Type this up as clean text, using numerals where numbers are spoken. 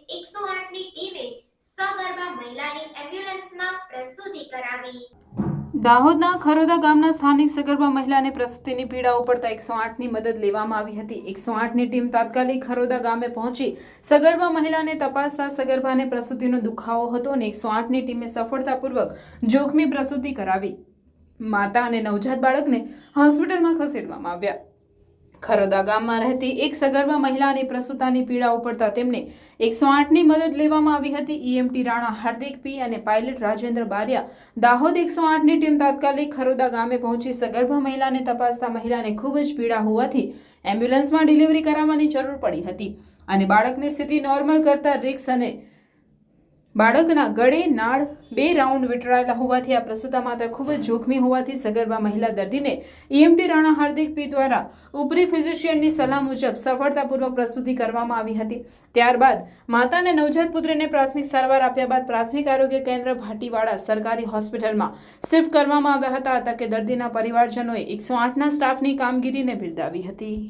108ની ટીમે સગર્ભા મહિલાની એમ્બ્યુલન્સમાં પ્રસૂતિ કરાવી। દાહોદના ખરોદા ગામના સ્થાનિક સગર્ભા મહિલાને પ્રસૂતિની પીડાઓ પડતા 108ની મદદ લેવામાં આવી હતી। 108ની ટીમ તાત્કાલિક ખરોદા ગામે પહોંચી સગર્ભા મહિલાને તપાસતા સગર્ભાને પ્રસૂતિનો દુખાવો હતો અને 108ની ટીમે સફળતાપૂર્વક જોખમી પ્રસૂતિ કરાવી। માતા અને નવજાત બાળકને હોસ્પિટલમાં ખસેડવામાં આવ્યા। ખરોદા ગામમાં રહેતી એક સગર્ભા મહિલાને પ્રસૂતાની પીડાઓ પડતા તેમને 108ની મદદ લેવામાં આવી હતી। ઈએમટી રાણા હાર્દિક પી અને પાયલટ રાજેન્દ્ર બારિયા દાહોદ 108ની ટીમ તાત્કાલિક ખરોદા ગામે પહોંચી સગર્ભા મહિલાને તપાસતા મહિલાને ખૂબ જ પીડા હોવાથી એમ્બ્યુલન્સમાં ડિલિવરી કરાવવાની જરૂર પડી હતી અને બાળકની સ્થિતિ નોર્મલ કરતા રિક્સ અને બાળકના ગળે નાળ 2 રાઉન્ડ વિટરાયેલા હોવાથી આ પ્રસૂતા માતા ખૂબ જ જોખમી હોવાથી સગર્ભા મહિલા દર્દીને ઈએમટી રાણા હાર્દિક પી દ્વારા ઉપરી ફિઝિશિયનની સલાહ મુજબ સફળતાપૂર્વક પ્રસૂતિ કરવામાં આવી હતી। ત્યારબાદ માતા અને નવજાત પુત્રને પ્રાથમિક સારવાર આપ્યા બાદ પ્રાથમિક આરોગ્ય કેન્દ્ર ભાટીવાડા સરકારી હોસ્પિટલમાં શિફ્ટ કરવામાં આવ્યા હતા। તકે દર્દીના પરિવારજનોએ 108ના સ્ટાફની કામગીરીને બિરદાવી હતી।